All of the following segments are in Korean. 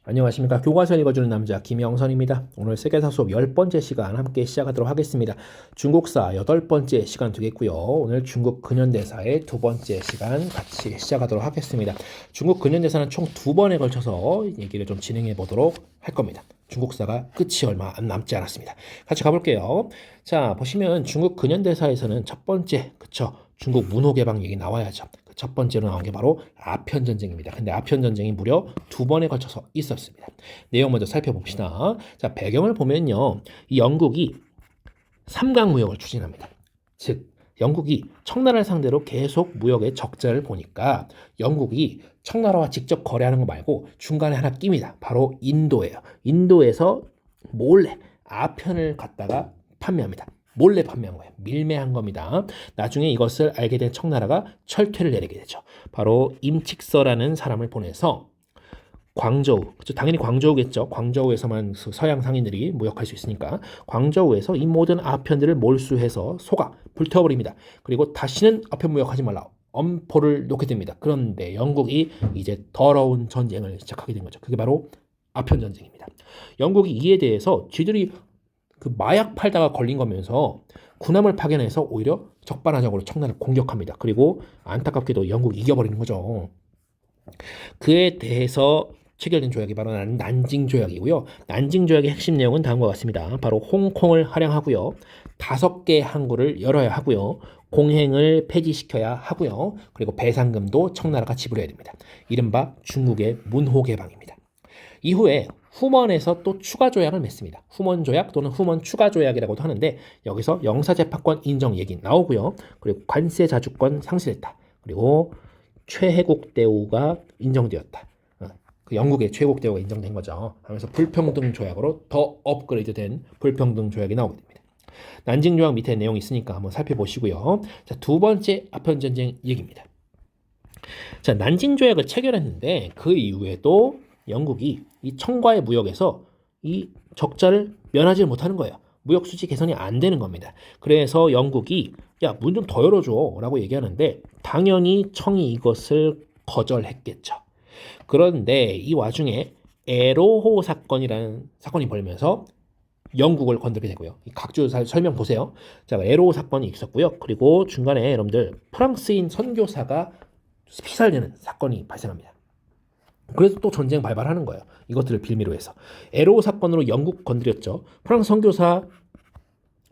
안녕하십니까. 교과서 읽어주는 남자 김영선입니다. 오늘 세계사 수업 10번째 시간 함께 시작하도록 하겠습니다. 중국사 8번째 시간 되겠고요. 오늘 중국 근현대사의 2번째 시간 같이 시작하도록 하겠습니다. 중국 근현대사는 총 2번에 걸쳐서 얘기를 좀 진행해 보도록 할 겁니다. 중국사가 끝이 얼마 안 남지 않았습니다. 같이 가볼게요. 자, 보시면 중국 근현대사에서는 첫 번째, 그쵸? 중국 문호개방 얘기 나와야죠. 첫 번째로 나온 게 바로 아편전쟁입니다. 근데 아편전쟁이 무려 2번에 걸쳐서 있었습니다. 내용 먼저 살펴봅시다. 자, 배경을 보면요. 이 영국이 삼강무역을 추진합니다. 즉, 영국이 청나라를 상대로 계속 무역의 적자를 보니까 영국이 청나라와 직접 거래하는 거 말고 중간에 하나 낍니다. 바로 인도예요. 인도에서 몰래 아편을 갖다가 판매합니다. 몰래 판매한 거예요. 밀매한 겁니다. 나중에 이것을 알게 된 청나라가 철퇴를 내리게 되죠. 바로 임칙서라는 사람을 보내서 광저우, 당연히 광저우겠죠. 광저우에서만 서양 상인들이 무역할 수 있으니까 광저우에서 이 모든 아편들을 몰수해서 속아 불태워버립니다. 그리고 다시는 아편 무역하지 말라. 엄포를 놓게 됩니다. 그런데 영국이 이제 더러운 전쟁을 시작하게 된 거죠. 그게 바로 아편 전쟁입니다. 영국이 이에 대해서 쥐들이 그 마약 팔다가 걸린 거면서 군함을 파견해서 오히려 적반하장으로 청나라를 공격합니다. 그리고 안타깝게도 영국이 이겨버리는 거죠. 그에 대해서 체결된 조약이 바로 난징 조약이고요. 난징 조약의 핵심 내용은 다음과 같습니다. 바로 홍콩을 할양하고요. 5개 항구를 열어야 하고요. 공행을 폐지시켜야 하고요. 그리고 배상금도 청나라가 지불해야 됩니다. 이른바 중국의 문호개방입니다. 이후에 후먼에서 또 추가 조약을 맺습니다. 후먼 조약 또는 후먼 추가 조약이라고도 하는데 여기서 영사재판권 인정 얘기 나오고요. 그리고 관세 자주권 상실했다. 그리고 최혜국 대우가 인정되었다. 그 영국의 최혜국 대우가 인정된 거죠. 하면서 불평등 조약으로 더 업그레이드된 불평등 조약이 나오게 됩니다. 난징 조약 밑에 내용이 있으니까 한번 살펴보시고요. 자, 2번째 아편전쟁 얘기입니다. 자, 난징 조약을 체결했는데 그 이후에도 영국이 이 청과의 무역에서 이 적자를 면하지 못하는 거예요. 무역 수지 개선이 안 되는 겁니다. 그래서 영국이 야, 문 좀 더 열어줘 라고 얘기하는데 당연히 청이 이것을 거절했겠죠. 그런데 이 와중에 에로호 사건이라는 사건이 벌면서 영국을 건들게 되고요. 각주 설명 보세요. 자, 에로호 사건이 있었고요. 그리고 중간에 여러분들 프랑스인 선교사가 피살되는 사건이 발생합니다. 그래서 또 전쟁 발발하는 거예요. 이것들을 빌미로 해서. 에로 사건으로 영국 건드렸죠. 프랑스 선교사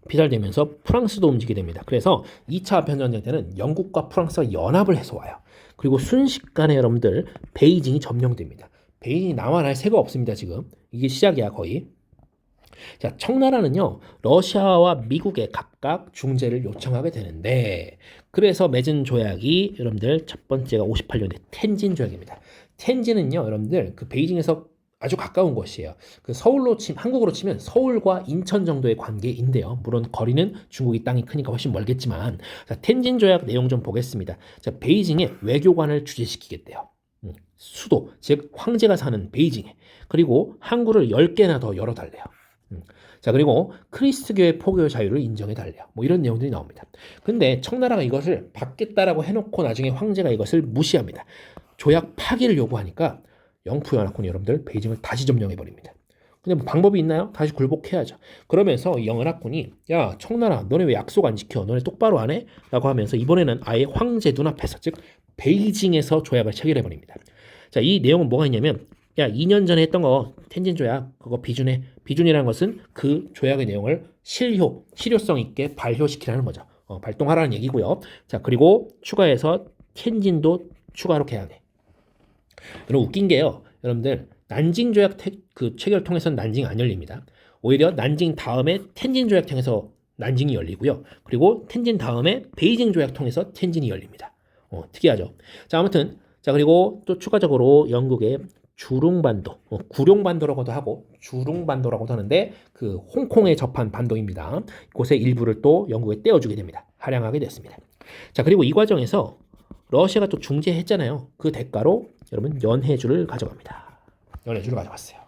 피살되면서 프랑스도 움직이게 됩니다. 그래서 2차 아편전쟁 때는 영국과 프랑스가 연합을 해서 와요. 그리고 순식간에 여러분들 베이징이 점령됩니다. 베이징이 남아날 새가 없습니다. 지금. 이게 시작이야 거의. 자, 청나라는요, 러시아와 미국에 각각 중재를 요청하게 되는데, 그래서 맺은 조약이 여러분들 첫 번째가 58년에 텐진 조약입니다. 텐진은요, 여러분들 그 베이징에서 아주 가까운 곳이에요. 그 한국으로 치면 서울과 인천 정도의 관계인데요. 물론 거리는 중국이 땅이 크니까 훨씬 멀겠지만, 자, 텐진 조약 내용 좀 보겠습니다. 자, 베이징에 외교관을 주재시키겠대요. 수도, 즉 황제가 사는 베이징에. 그리고 항구를 10개나 더 열어달래요. 자, 그리고 크리스트교의 포교 자유를 인정해달래요. 뭐 이런 내용들이 나옵니다. 근데 청나라가 이것을 받겠다라고 해놓고 나중에 황제가 이것을 무시합니다. 조약 파기를 요구하니까 영푸연합군이 여러분들 베이징을 다시 점령해버립니다. 근데 뭐 방법이 있나요? 다시 굴복해야죠. 그러면서 영연합군이 야, 청나라 너네 왜 약속 안 지켜? 너네 똑바로 안 해? 라고 하면서 이번에는 아예 황제 눈앞에서, 즉 베이징에서 조약을 체결해버립니다. 자, 이 내용은 뭐가 있냐면 야, 2년 전에 했던 거 텐진 조약 그거 비준해. 비준이라는 것은 그 조약의 내용을 실효성 있게 발효시키라는 거죠. 발동하라는 얘기고요. 자, 그리고 추가해서 텐진도 추가로 개항해. 여러분 웃긴 게요. 여러분들 난징 조약 그 체결 통해서는 난징 안 열립니다. 오히려 난징 다음에 텐진 조약 통해서 난징이 열리고요. 그리고 텐진 다음에 베이징 조약 통해서 텐진이 열립니다. 특이하죠. 자, 아무튼 자, 그리고 또 추가적으로 영국의 주룽반도, 구룡반도라고도 하고 주룽반도라고도 하는데 그 홍콩에 접한 반도입니다. 곳의 일부를 또 영국에 떼어주게 됩니다. 할양하게 됐습니다. 자, 그리고 이 과정에서 러시아가 또 중재했잖아요. 그 대가로 여러분 연해주를 가져갑니다. 연해주를 가져갔어요.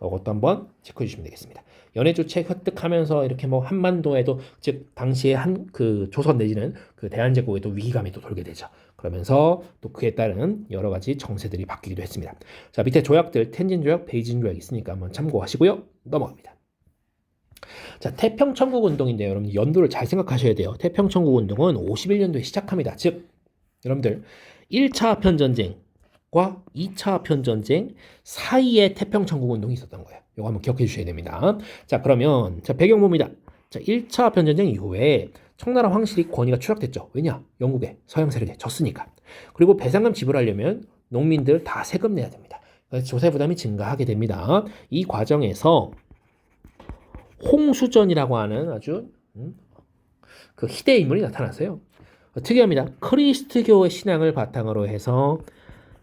이것도 한번 체크해 주시면 되겠습니다. 연해주 책 획득하면서 이렇게 뭐 한반도에도 즉 당시에 한 그 조선 내지는 그 대한제국에도 위기감이 또 돌게 되죠. 그러면서 또 그에 따른 여러 가지 정세들이 바뀌기도 했습니다. 자, 밑에 조약들 텐진 조약, 베이징 조약 있으니까 한번 참고하시고요. 넘어갑니다. 자, 태평천국 운동인데요. 여러분 연도를 잘 생각하셔야 돼요. 태평천국 운동은 51년도에 시작합니다. 즉 여러분들 1차 아편전쟁과 2차 아편전쟁 사이에 태평천국 운동이 있었던 거예요. 이거 한번 기억해 주셔야 됩니다. 자, 그러면 자, 배경 봅니다. 자, 1차 아편전쟁 이후에 청나라 황실이 권위가 추락됐죠. 왜냐? 영국에 서양 세력에 졌으니까. 그리고 배상금 지불하려면 농민들 다 세금 내야 됩니다. 그래서 조세 부담이 증가하게 됩니다. 이 과정에서 홍수전이라고 하는 아주 그 희대의 인물이 나타났어요. 특이합니다. 크리스트교의 신앙을 바탕으로 해서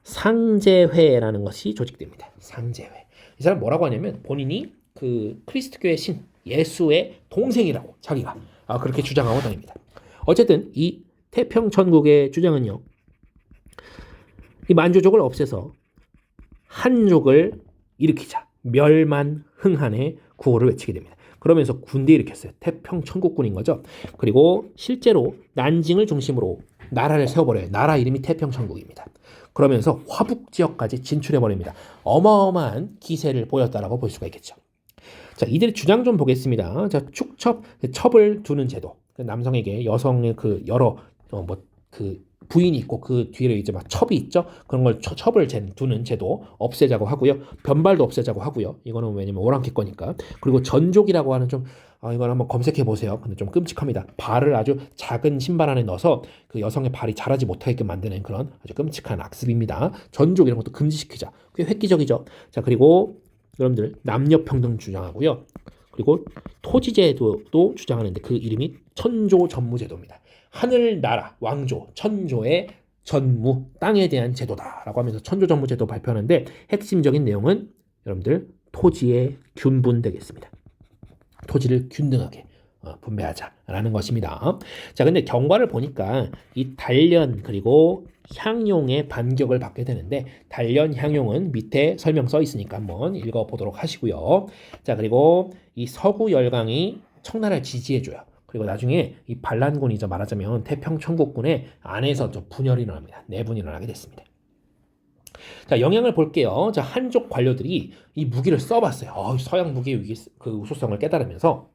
상제회라는 것이 조직됩니다. 상제회. 이 사람 뭐라고 하냐면 본인이 그 크리스트교의 신 예수의 동생이라고 자기가 그렇게 주장하고 다닙니다. 어쨌든 이 태평천국의 주장은요. 이 만주족을 없애서 한족을 일으키자. 멸만흥한의 구호를 외치게 됩니다. 그러면서 군대 일으켰어요. 태평천국군인 거죠. 그리고 실제로 난징을 중심으로 나라를 세워버려요. 나라 이름이 태평천국입니다. 그러면서 화북 지역까지 진출해버립니다. 어마어마한 기세를 보였다라고 볼 수가 있겠죠. 자, 이들의 주장 좀 보겠습니다. 자, 첩을 두는 제도. 남성에게 여성의 그 여러 부인이 있고 그 뒤에 이제 막 첩이 있죠. 그런 걸 첩을 두는 제도 없애자고 하고요. 변발도 없애자고 하고요. 이거는 왜냐면 오랑캐 거니까. 그리고 전족이라고 하는 좀 이걸 한번 검색해 보세요. 근데 좀 끔찍합니다. 발을 아주 작은 신발 안에 넣어서 그 여성의 발이 자라지 못하게끔 만드는 그런 아주 끔찍한 악습입니다. 전족 이런 것도 금지시키자. 그게 획기적이죠. 자, 그리고 여러분들 남녀 평등 주장하고요. 그리고 토지제도도 주장하는데 그 이름이 천조전무제도입니다. 하늘나라 왕조 천조의 전무 땅에 대한 제도다라고 하면서 천조전무제도 발표하는데 핵심적인 내용은 여러분들 토지의 균분 되겠습니다. 토지를 균등하게 분배하자라는 것입니다. 자, 근데 경과를 보니까 이 단련 그리고 향용의 반격을 받게 되는데 단련 향용은 밑에 설명 써 있으니까 한번 읽어보도록 하시고요. 자, 그리고 이 서구 열강이 청나라를 지지해줘요. 그리고 나중에 이 반란군이죠. 말하자면 태평천국군의 안에서 좀 분열이 일어납니다. 내분이 일어나게 됐습니다. 자, 영향을 볼게요. 자, 한족 관료들이 이 무기를 써봤어요. 서양 무기의 그 우수성을 깨달으면서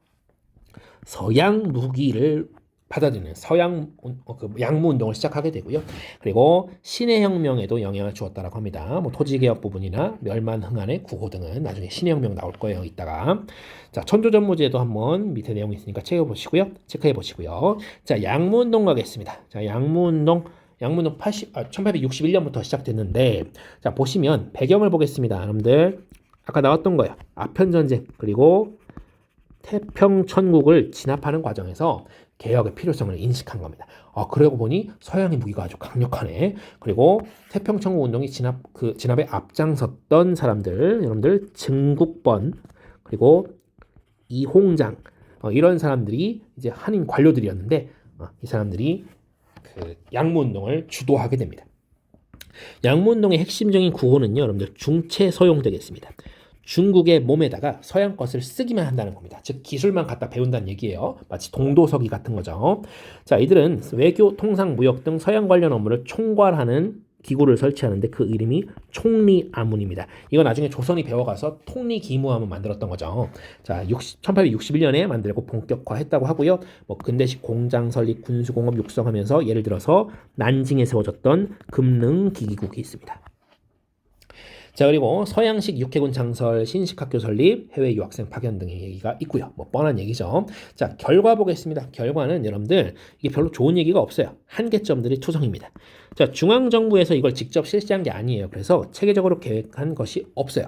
서양 무기를 받아들이는 서양 양무 운동을 시작하게 되고요. 그리고 신의 혁명에도 영향을 주었다라고 합니다. 뭐 토지개혁 부분이나 멸만흥한의 구호 등은 나중에 신의 혁명 나올 거예요. 이따가 자, 천조전무제도 한번 밑에 내용이 있으니까 체크해 보시고요. 자, 양무 운동 가겠습니다. 자, 양무 운동 1861년부터 시작됐는데 자, 보시면 배경을 보겠습니다. 여러분들 아까 나왔던 거예요. 아편전쟁 그리고 태평천국을 진압하는 과정에서 개혁의 필요성을 인식한 겁니다. 그러고 보니 서양의 무기가 아주 강력하네. 그리고 태평천국 운동이 진압에 앞장섰던 사람들, 여러분들 증국번 그리고 이홍장 이런 사람들이 이제 한인 관료들이었는데 이 사람들이 그 양무운동을 주도하게 됩니다. 양무운동의 핵심적인 구호는요, 여러분들 중체서용 되겠습니다. 중국의 몸에다가 서양 것을 쓰기만 한다는 겁니다. 즉 기술만 갖다 배운다는 얘기예요. 마치 동도서기 같은 거죠. 자, 이들은 외교, 통상, 무역 등 서양 관련 업무를 총괄하는 기구를 설치하는데 그 이름이 총리아문입니다. 이거 나중에 조선이 배워가서 통리기무함을 만들었던 거죠. 자, 1861년에 만들고 본격화했다고 하고요. 뭐 근대식 공장 설립, 군수공업 육성하면서 예를 들어서 난징에 세워졌던 금능기기국이 있습니다. 자, 그리고 서양식 육해군 창설, 신식학교 설립, 해외 유학생 파견 등의 얘기가 있고요. 뭐 뻔한 얘기죠. 자, 결과 보겠습니다. 결과는 여러분들 이게 별로 좋은 얘기가 없어요. 한계점들이 투성입니다. 자, 중앙정부에서 이걸 직접 실시한 게 아니에요. 그래서 체계적으로 계획한 것이 없어요.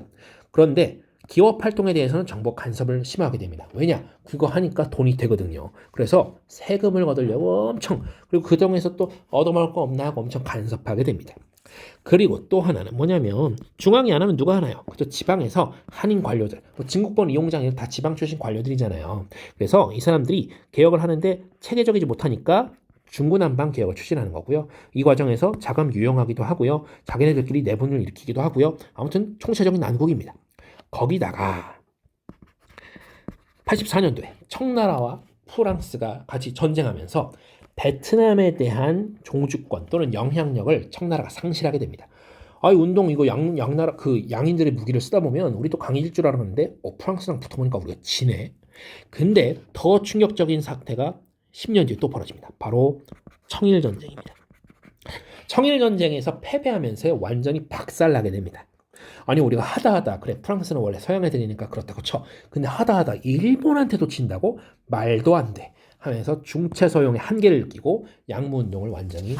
그런데 기업 활동에 대해서는 정보 간섭을 심하게 됩니다. 왜냐? 그거 하니까 돈이 되거든요. 그래서 세금을 거두려고 엄청, 그리고 그 중에서 또 얻어먹을 거 없나 하고 엄청 간섭하게 됩니다. 그리고 또 하나는 뭐냐면 중앙이 안 하면 누가 하나요? 그죠? 지방에서 한인 관료들, 뭐 진국본 이용장 다 지방 출신 관료들이잖아요. 그래서 이 사람들이 개혁을 하는데 체계적이지 못하니까 중구난방 개혁을 추진하는 거고요. 이 과정에서 자금 유용하기도 하고요. 자기네들끼리 내분을 일으키기도 하고요. 아무튼 총체적인 난국입니다. 거기다가 84년도에 청나라와 프랑스가 같이 전쟁하면서 베트남에 대한 종주권 또는 영향력을 청나라가 상실하게 됩니다. 아이 운동 이거 양나라 그 양인들의 무기를 쓰다 보면 우리도 강해질 줄 알았는데 프랑스랑 붙어보니까 우리가 지네. 근데 더 충격적인 사태가 10년 뒤에 또 벌어집니다. 바로 청일전쟁입니다. 청일전쟁에서 패배하면서 완전히 박살나게 됩니다. 아니 우리가 하다하다 그래 프랑스는 원래 서양 애들이니까 그렇다고 쳐. 근데 하다하다 일본한테도 진다고? 말도 안 돼. 하면서 중체서용의 한계를 느끼고 양무운동을 완전히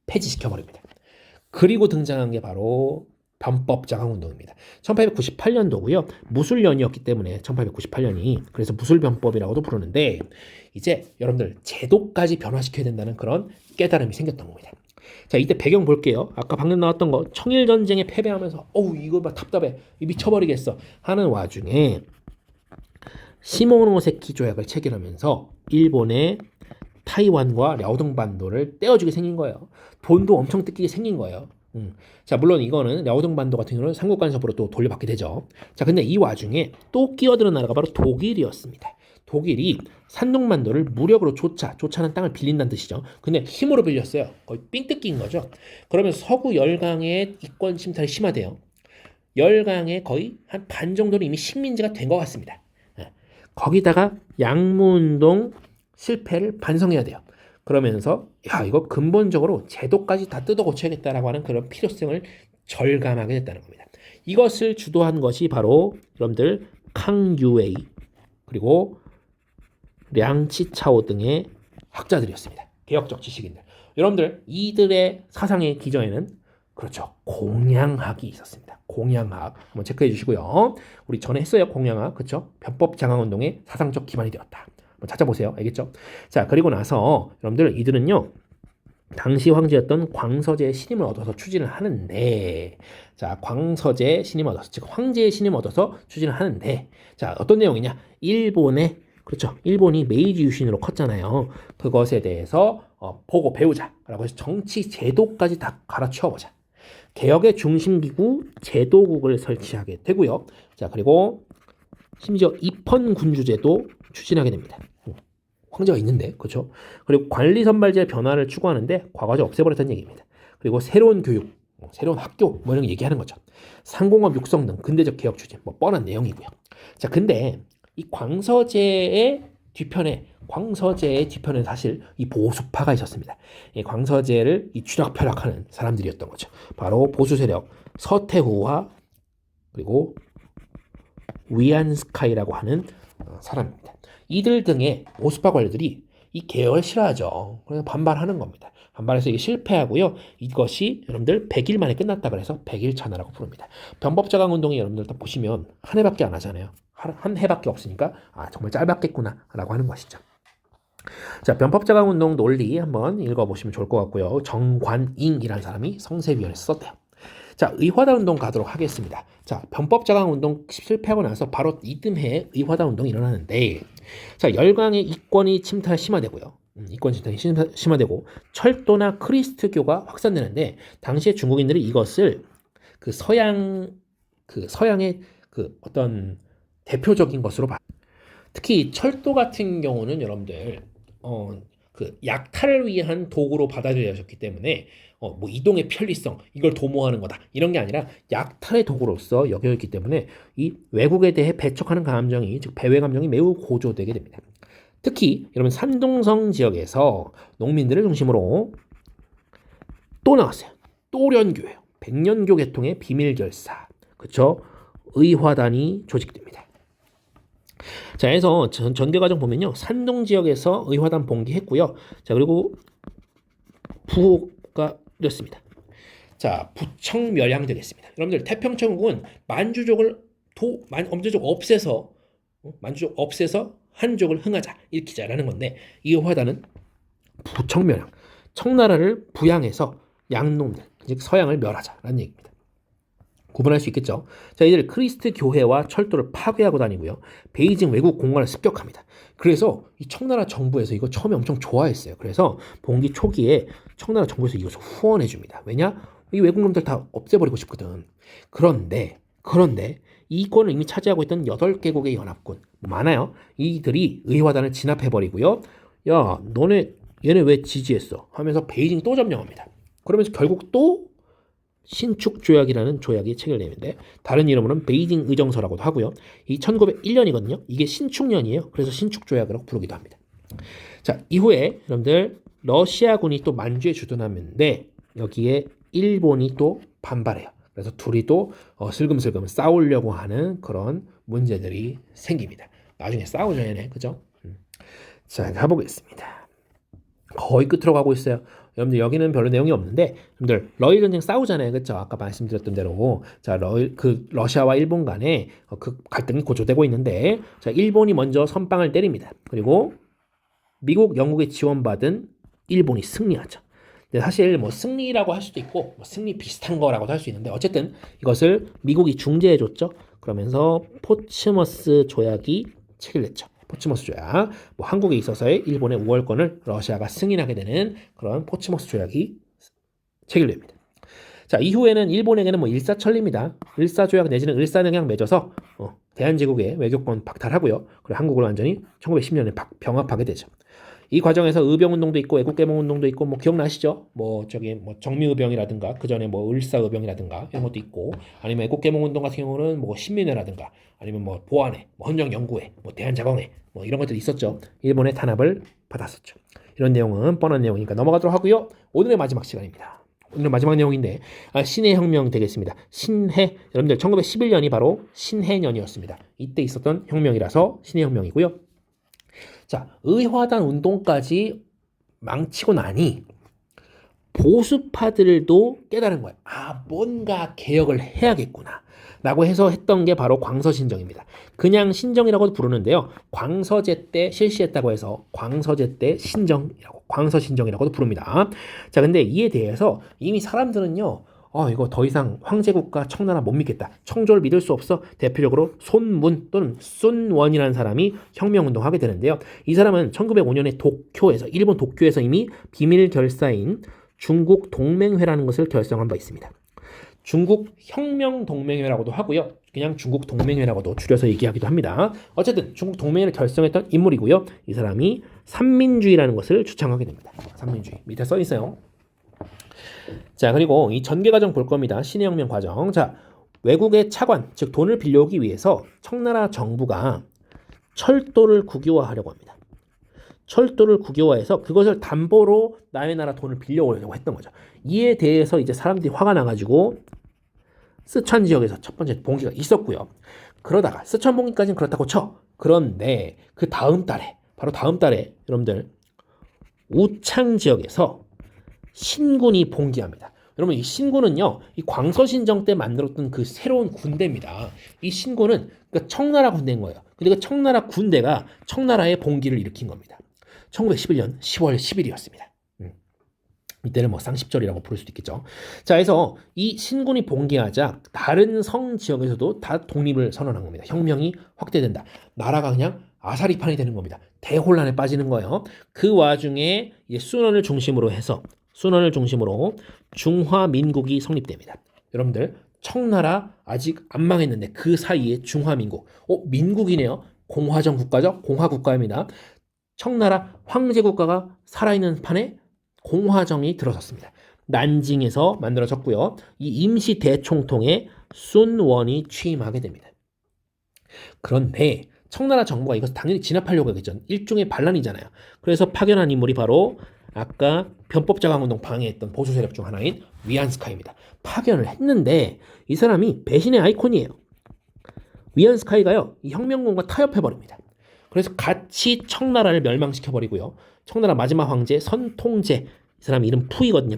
폐지시켜버립니다. 그리고 등장한 게 바로 변법자강운동입니다. 1898년도고요. 무술년이었기 때문에 1898년이 그래서 무술변법이라고도 부르는데 이제 여러분들 제도까지 변화시켜야 된다는 그런 깨달음이 생겼던 겁니다. 자, 이때 배경 볼게요. 아까 방금 나왔던 거 청일전쟁에 패배하면서 어우 이거 막 답답해 미쳐버리겠어 하는 와중에 시모노세키 조약을 체결하면서 일본의 타이완과 랴오동반도를 떼어주게 생긴 거예요. 돈도 엄청 뜯기게 생긴 거예요. 자, 물론 이거는 랴오동반도 같은 경우는 삼국간섭으로 또 돌려받게 되죠. 자, 근데 이 와중에 또 끼어드는 나라가 바로 독일이었습니다. 독일이 산둥반도를 무력으로 조차는 땅을 빌린다는 뜻이죠. 근데 힘으로 빌렸어요. 거의 삥 뜯긴 거죠. 그러면 서구 열강의 이권 침탈이 심화돼요. 열강의 거의 한 반 정도는 이미 식민지가 된 것 같습니다. 거기다가 양무운동 실패를 반성해야 돼요. 그러면서 야 이거 근본적으로 제도까지 다 뜯어 고쳐야겠다라고 하는 그런 필요성을 절감하게 됐다는 겁니다. 이것을 주도한 것이 바로 여러분들 캉유웨이 그리고 량치차오 등의 학자들이었습니다. 개혁적 지식인들. 여러분들 이들의 사상의 기저에는 그렇죠. 공양학이 있었습니다. 공양학 한번 체크해 주시고요. 우리 전에 했어요. 공양학. 그렇죠? 변법장항운동의 사상적 기반이 되었다. 한번 찾아보세요. 알겠죠? 자, 그리고 나서 여러분들 이들은요. 당시 황제였던 광서제의 신임을 얻어서 추진을 하는데 자, 광서제 신임을 얻어서 즉 황제의 신임을 얻어서 추진을 하는데 자, 어떤 내용이냐? 일본의 그렇죠. 일본이 메이지 유신으로 컸잖아요. 그것에 대해서 보고 배우자라고 해서 정치 제도까지 다 갈아치워보자. 개혁의 중심기구 제도국을 설치하게 되고요. 자, 그리고 심지어 입헌군주제도 추진하게 됩니다. 황제가 있는데, 그렇죠? 그리고 관리 선발제 변화를 추구하는데 과거제 없애버렸다는 얘기입니다. 그리고 새로운 교육, 새로운 학교 뭐 이런 거 얘기하는 거죠. 상공업 육성 등 근대적 개혁 추진, 뭐 뻔한 내용이고요. 자, 근데 이 광서제의 뒤편에 사실 이 보수파가 있었습니다. 이 광서제를 이 추락펴락하는 사람들이었던 거죠. 바로 보수 세력 서태후와 그리고 위안스카이라고 하는 사람입니다. 이들 등의 보수파 관료들이 이 개혁을 싫어하죠. 그래서 반발하는 겁니다. 반발해서 이게 실패하고요. 이것이 여러분들 100일 만에 끝났다 그래서 100일 찬화라고 부릅니다. 변법자강 운동이 여러분들 다 보시면 한 해밖에 안 하잖아요. 한 해밖에 없으니까 아 정말 짧았겠구나 라고 하는 것이죠. 자, 변법자강 운동 논리 한번 읽어보시면 좋을 것 같고요. 정관잉이라는 사람이 성세위원회에서 썼대요. 자, 의화단 운동 가도록 하겠습니다. 자, 변법자강 운동 실패하고 나서 바로 이듬해 의화단 운동이 일어나는데 자, 열강의 이권이 침탈 심화되고요. 이권 침탈이 심화되고 철도나 크리스트교가 확산되는데 당시에 중국인들이 이것을 그 서양의 그 어떤 대표적인 것으로 봐. 특히 철도 같은 경우는 여러분들 그 약탈을 위한 도구로 받아들여졌기 때문에 뭐 이동의 편리성 이걸 도모하는 거다 이런 게 아니라 약탈의 도구로서 여겨졌기 때문에 이 외국에 대해 배척하는 감정이 즉 배회 감정이 매우 고조되게 됩니다. 특히 여러분 산둥성 지역에서 농민들을 중심으로 또 나왔어요. 또련교예요. 백년교 계통의 비밀결사 그쵸? 의화단이 조직됩니다. 자, 그래서 전개 과정 보면요. 산동 지역에서 의화단 봉기했고요. 자, 그리고 부호가 되었습니다. 자, 부청멸양 되겠습니다. 여러분들 태평천국은 만주족을 없애서 한족을 흥하자 일으키자라는 건데 이 화단은 부청멸양 청나라를 부양해서 양놈들 즉 서양을 멸하자라는 얘기입니다. 구분할 수 있겠죠. 자, 이들 크리스트 교회와 철도를 파괴하고 다니고요. 베이징 외국 공간을 습격합니다. 그래서 이 청나라 정부에서 이거 처음에 엄청 좋아했어요. 그래서 봉기 초기에 청나라 정부에서 이것을 후원해 줍니다. 왜냐? 이 외국놈들 다 없애버리고 싶거든. 그런데 이권을 이미 차지하고 있던 8개국의 연합군 많아요. 이들이 의화단을 진압해버리고요. 야, 너네 얘네 왜 지지했어? 하면서 베이징 또 점령합니다. 그러면서 결국 또 신축조약이라는 조약이 체결되는데 다른 이름으로는 베이징 의정서라고도 하고요. 이 1901년이거든요. 이게 신축년이에요. 그래서 신축조약이라고 부르기도 합니다. 자, 이후에 여러분들 러시아군이 또 만주에 주둔하는데 여기에 일본이 또 반발해요. 그래서 둘이 또 슬금슬금 싸우려고 하는 그런 문제들이 생깁니다. 나중에 싸우죠, 얘네. 그죠? 자, 가보겠습니다. 거의 끝으로 가고 있어요. 여러분들 여기는 별로 내용이 없는데 여러분들 러일 전쟁 싸우잖아요. 그렇죠? 아까 말씀드렸던 대로 자, 러시아와 일본 간에 그 갈등이 고조되고 있는데 자, 일본이 먼저 선빵을 때립니다. 그리고 미국, 영국의 지원받은 일본이 승리하죠. 근데 사실 뭐 승리라고 할 수도 있고 뭐 승리 비슷한 거라고도 할 수 있는데 어쨌든 이것을 미국이 중재해 줬죠. 그러면서 포츠머스 조약이 체결됐죠. 포츠머스 조약. 뭐 한국에 있어서의 일본의 우월권을 러시아가 승인하게 되는 그런 포츠머스 조약이 체결됩니다. 자, 이후에는 일본에게는 뭐 일사천리입니다. 일사조약 내지는 일사능약 맺어서 대한제국의 외교권 박탈하고요. 그리고 한국을 완전히 1910년에 병합하게 되죠. 이 과정에서 의병운동도 있고 애국개몽운동도 있고 뭐 기억나시죠? 뭐 저기 뭐 정미의병이라든가 그 전에 뭐 을사의병이라든가 이런 것도 있고 아니면 애국개몽운동 같은 경우는 뭐 신민회라든가 아니면 뭐 보안회, 뭐 헌정연구회, 뭐 대한자공회 뭐 이런 것들이 있었죠. 일본의 탄압을 받았었죠. 이런 내용은 뻔한 내용이니까 넘어가도록 하고요. 오늘의 마지막 시간입니다. 오늘 마지막 내용인데 신해 혁명 되겠습니다. 신해 여러분들 1911년이 바로 신해년이었습니다. 이때 있었던 혁명이라서 신해 혁명이고요. 자, 의화단 운동까지 망치고 나니 보수파들도 깨달은 거예요. 아, 뭔가 개혁을 해야겠구나 라고 해서 했던 게 바로 광서신정입니다. 그냥 신정이라고도 부르는데요. 광서제 때 실시했다고 해서 광서제 때 신정이라고 광서신정이라고도 부릅니다. 자, 근데 이에 대해서 이미 사람들은요. 이거 더 이상 황제국가 청나라 못 믿겠다. 청조를 믿을 수 없어. 대표적으로 손문 또는 순원이라는 사람이 혁명운동하게 되는데요. 이 사람은 1905년에 도쿄에서 일본 도쿄에서 이미 비밀 결사인 중국 동맹회라는 것을 결성한 바 있습니다. 중국 혁명동맹회라고도 하고요. 그냥 중국 동맹회라고도 줄여서 얘기하기도 합니다. 어쨌든 중국 동맹회를 결성했던 인물이고요. 이 사람이 삼민주의라는 것을 주창하게 됩니다. 삼민주의 밑에 써 있어요. 자, 그리고 이 전개 과정 볼 겁니다. 신해혁명 과정. 자, 외국의 차관, 즉 돈을 빌려오기 위해서 청나라 정부가 철도를 국유화하려고 합니다. 철도를 국유화해서 그것을 담보로 남의 나라 돈을 빌려오려고 했던 거죠. 이에 대해서 이제 사람들이 화가 나가지고 쓰촨 지역에서 첫 번째 봉기가 있었고요. 그러다가 쓰촨 봉기까지는 그렇다고 쳐. 그런데 그 다음 달에 바로 다음 달에 여러분들 우창 지역에서 신군이 봉기합니다. 여러분 이 신군은요, 이 광서신정 때 만들었던 그 새로운 군대입니다. 이 신군은 그러니까 청나라 군대인 거예요. 근데 그 청나라 군대가 청나라의 봉기를 일으킨 겁니다. 1911년 10월 10일이었습니다. 이때는 뭐 쌍십절이라고 부를 수도 있겠죠. 자, 그래서 이 신군이 봉기하자 다른 성 지역에서도 다 독립을 선언한 겁니다. 혁명이 확대된다. 나라가 그냥 아사리판이 되는 겁니다. 대혼란에 빠지는 거예요. 그 와중에 이제 순원을 중심으로 중화민국이 성립됩니다. 여러분들 청나라 아직 안 망했는데 그 사이에 중화민국, 민국이네요. 공화정 국가죠. 공화국가입니다. 청나라 황제국가가 살아있는 판에 공화정이 들어섰습니다. 난징에서 만들어졌고요. 이 임시 대총통에 순원이 취임하게 됩니다. 그런데 청나라 정부가 이것을 당연히 진압하려고 하겠죠. 일종의 반란이잖아요. 그래서 파견한 인물이 바로 아까 변법자강운동 방해했던 보수 세력 중 하나인 위안스카이입니다. 파견을 했는데 이 사람이 배신의 아이콘이에요. 위안스카이가요, 이 혁명군과 타협해버립니다. 그래서 같이 청나라를 멸망시켜버리고요. 청나라 마지막 황제 선통제, 이 사람 이름 푸이거든요.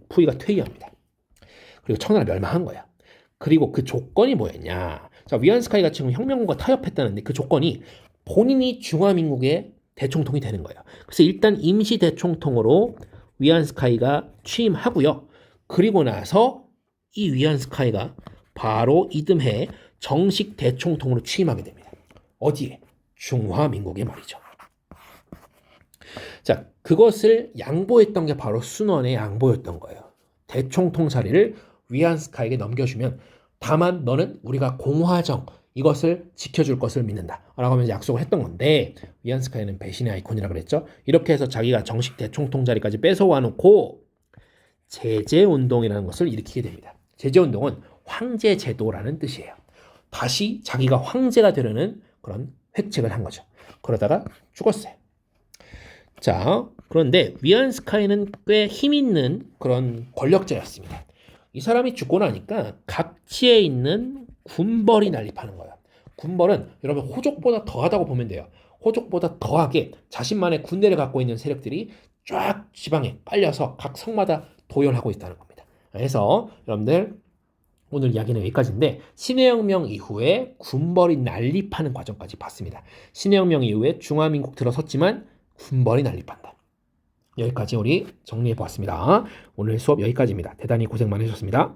푸이가 퇴위합니다. 그리고 청나라 멸망한 거야. 그리고 그 조건이 뭐였냐? 자, 위안스카이 같은 경우 혁명군과 타협했다는데 그 조건이 본인이 중화민국의 대총통이 되는 거예요. 그래서 일단 임시 대총통으로 위안스카이가 취임하고요. 그리고 나서 이 위안스카이가 바로 이듬해 정식 대총통으로 취임하게 됩니다. 어디에? 중화민국에 말이죠. 자, 그것을 양보했던 게 바로 순원의 양보였던 거예요. 대총통 자리를 위안스카이에게 넘겨주면 다만 너는 우리가 공화정, 이것을 지켜줄 것을 믿는다 라고 하면서 약속을 했던 건데, 위안스카이는 배신의 아이콘이라 그랬죠. 이렇게 해서 자기가 정식 대총통 자리까지 뺏어와 놓고 제재운동이라는 것을 일으키게 됩니다. 제재운동은 황제제도라는 뜻이에요. 다시 자기가 황제가 되려는 그런 획책을 한 거죠. 그러다가 죽었어요. 자, 그런데 위안스카이는 꽤 힘있는 그런 권력자였습니다. 이 사람이 죽고 나니까 각지에 있는 군벌이 난립하는 거예요. 군벌은 여러분 호족보다 더하다고 보면 돼요. 호족보다 더하게 자신만의 군대를 갖고 있는 세력들이 쫙 지방에 깔려서 각 성마다 도열하고 있다는 겁니다. 그래서 여러분들 오늘 이야기는 여기까지인데, 신해혁명 이후에 군벌이 난립하는 과정까지 봤습니다. 신해혁명 이후에 중화민국 들어섰지만 군벌이 난립한다. 여기까지 우리 정리해 보았습니다. 오늘 수업 여기까지입니다. 대단히 고생 많으셨습니다.